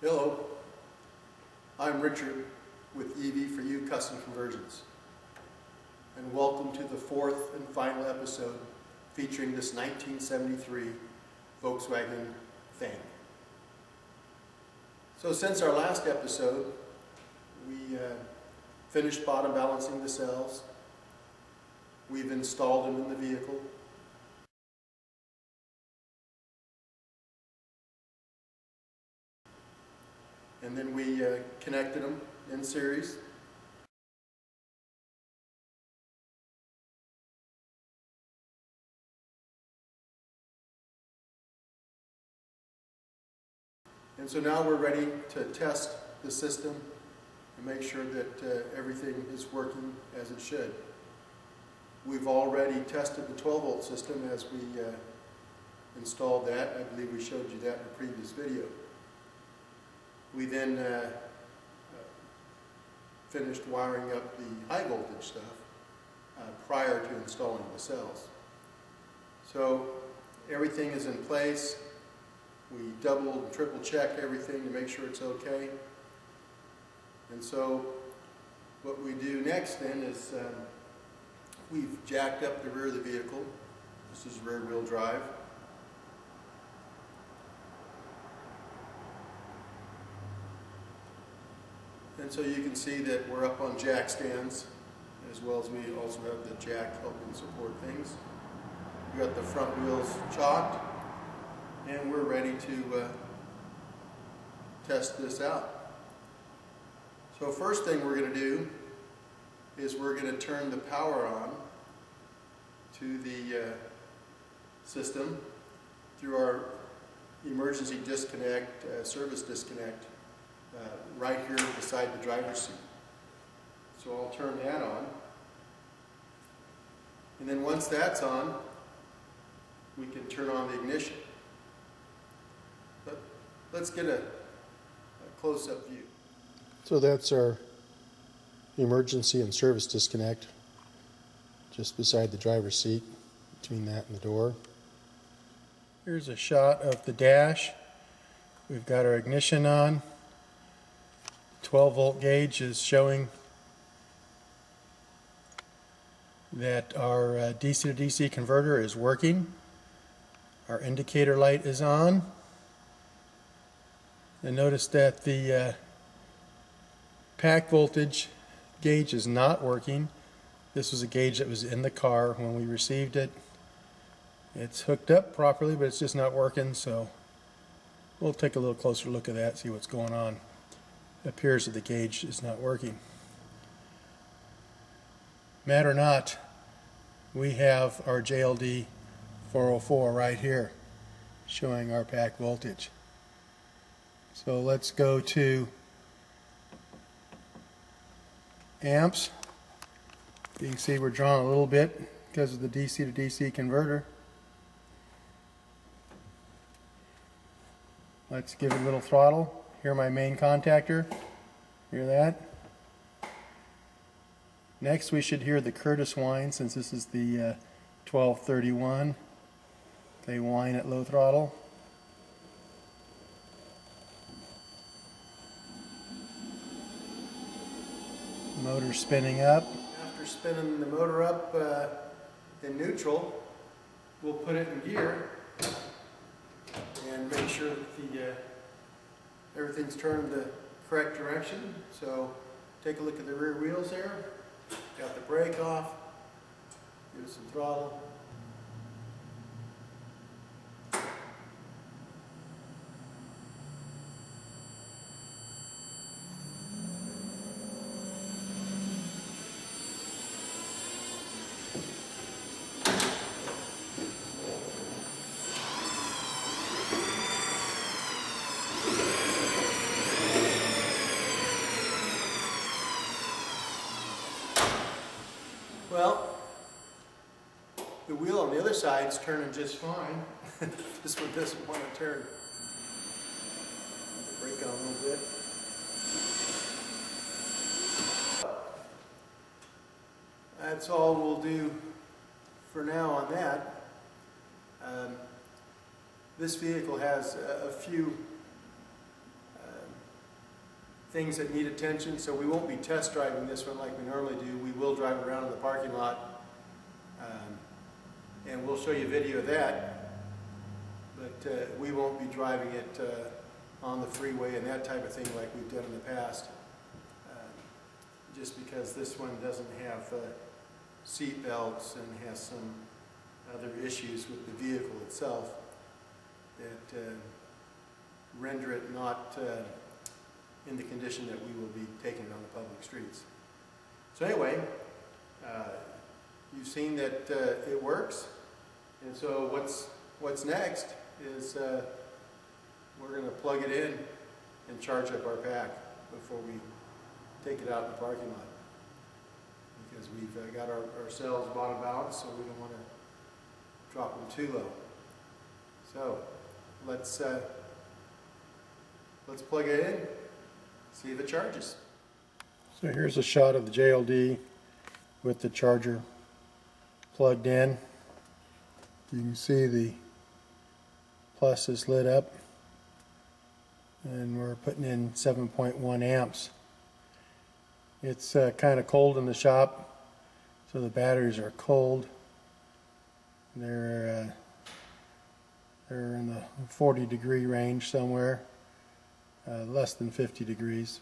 Hello, I'm Richard with EV4U Custom Conversions, and welcome to the fourth and final episode featuring this 1973 Volkswagen Thing. So since our last episode, we finished bottom balancing the cells. We've installed them in the vehicle. And then we connected them in series. And so now we're ready to test the system and make sure that everything is working as it should. We've already tested the 12-volt system as we installed that. I believe we showed you that in a previous video. We then finished wiring up the high voltage stuff prior to installing the cells. So everything is in place. We double and triple check everything to make sure it's okay. And so what we do next then is we've jacked up the rear of the vehicle. This is rear wheel drive. And so you can see that we're up on jack stands, as well as we also have the jack helping support things. We got the front wheels chocked, and we're ready to test this out. So first thing we're going to do is we're going to turn the power on to the system through our emergency disconnect, service disconnect, right here beside the driver's seat. So I'll turn that on. And then once that's on, we can turn on the ignition. But let's get a close-up view. So that's our emergency and service disconnect, just beside the driver's seat, between that and the door. Here's a shot of the dash. We've got our ignition on. 12-volt gauge is showing that our DC to DC converter is working. Our indicator light is on. And notice that the pack voltage gauge is not working. This was a gauge that was in the car when we received it. It's hooked up properly, but it's just not working, so we'll take a little closer look at that, see what's going on. It appears that the gauge is not working. Matter or not, we have our JLD 404 right here showing our pack voltage. So let's go to amps. You can see we're drawing a little bit because of the DC to DC converter. Let's give it a little throttle. Hear my main contactor. Hear that? Next we should hear the Curtis whine, since this is the 1231. They whine at low throttle. Motor spinning up. After spinning the motor up in neutral, we'll put it in gear and make sure that everything's turned the correct direction. So take a look at the rear wheels there. Got the brake off. Give it some throttle. Well, the wheel on the other side's turning just fine. This one doesn't want to turn. Brake on a little bit. That's all we'll do for now on that. This vehicle has a few things that need attention, so we won't be test driving this one like we normally do. We will drive around in the parking lot, and we'll show you a video of that, but we won't be driving it on the freeway and that type of thing like we've done in the past, just because this one doesn't have seat belts and has some other issues with the vehicle itself that render it not in the condition that we will be taking it on the public streets. So anyway, you've seen that it works, and so what's next is we're going to plug it in and charge up our pack before we take it out in the parking lot, because we've got our cells bottom out, so we don't want to drop them too low. So let's plug it in, see if it charges. So here's a shot of the JLD with the charger plugged in. You can see the plus is lit up, and we're putting in 7.1 amps. It's kind of cold in the shop, so the batteries are cold. They're in the 40-degree range somewhere, less than 50 degrees.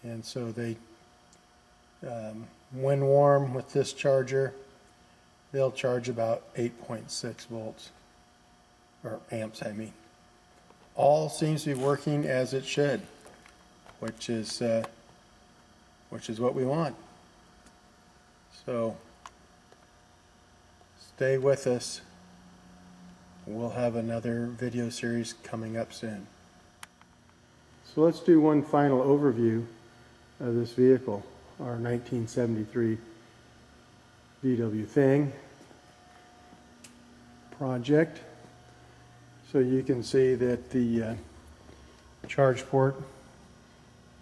And so they, when warm with this charger, they'll charge about 8.6 volts, or amps I mean. All seems to be working as it should, which is what we want. So stay with us. We'll have another video series coming up soon. So let's do one final overview of this vehicle, our 1973 VW Thing project. So you can see that the charge port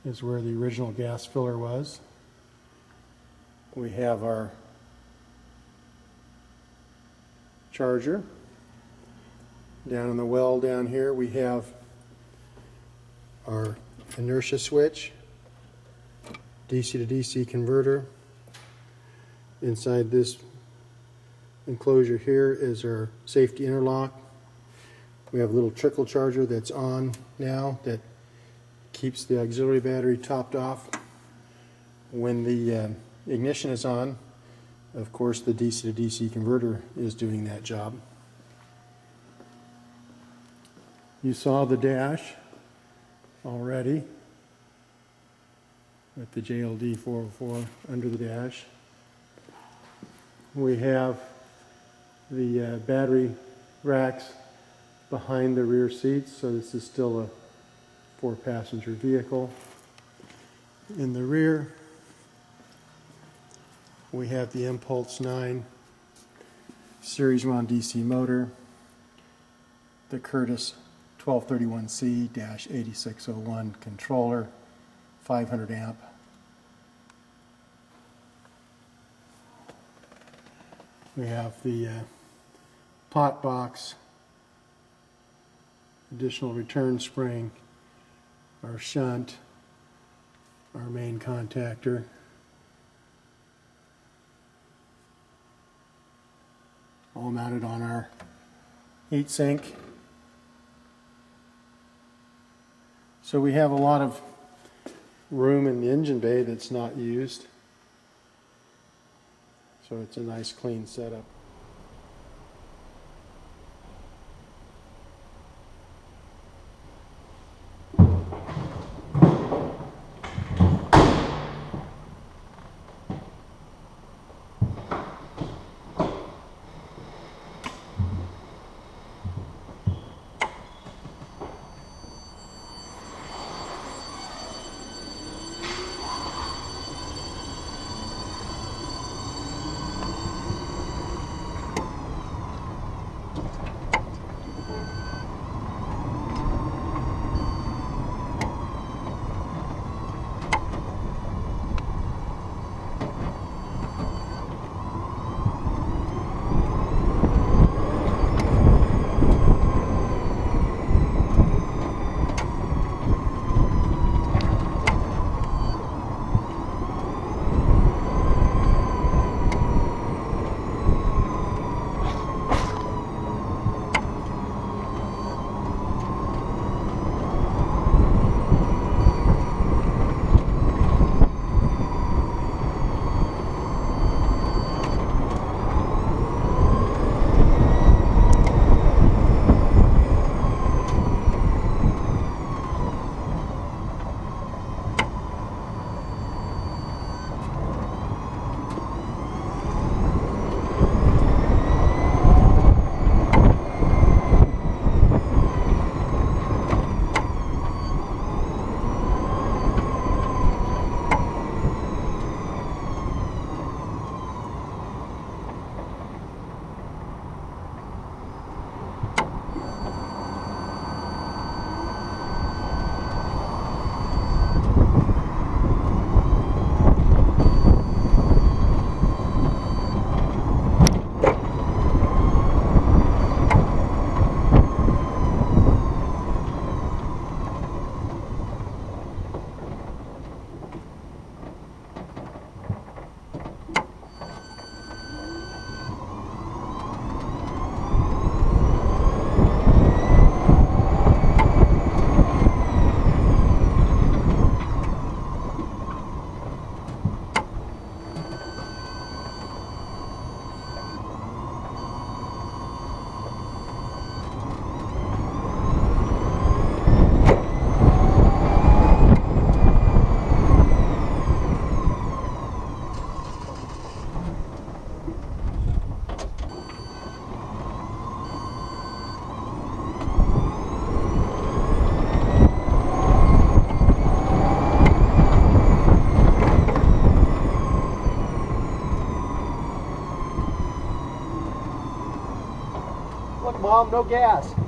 is where the original gas filler was. We have our charger. Down in the well down here we have our inertia switch, DC to DC converter. Inside this enclosure here is our safety interlock. We have a little trickle charger that's on now that keeps the auxiliary battery topped off. When the ignition is on, of course the DC to DC converter is doing that job. You saw the dash already with the JLD 404 under the dash. We have the battery racks behind the rear seats, so this is still a 4-passenger vehicle. In the rear we have the Impulse 9 Series 1 DC motor, the Curtis 1231C-8601 controller, 500 amp. We have the pot box, additional return spring, our shunt, our main contactor, all mounted on our heat sink. So we have a lot of room in the engine bay that's not used. So it's a nice clean setup. No gas.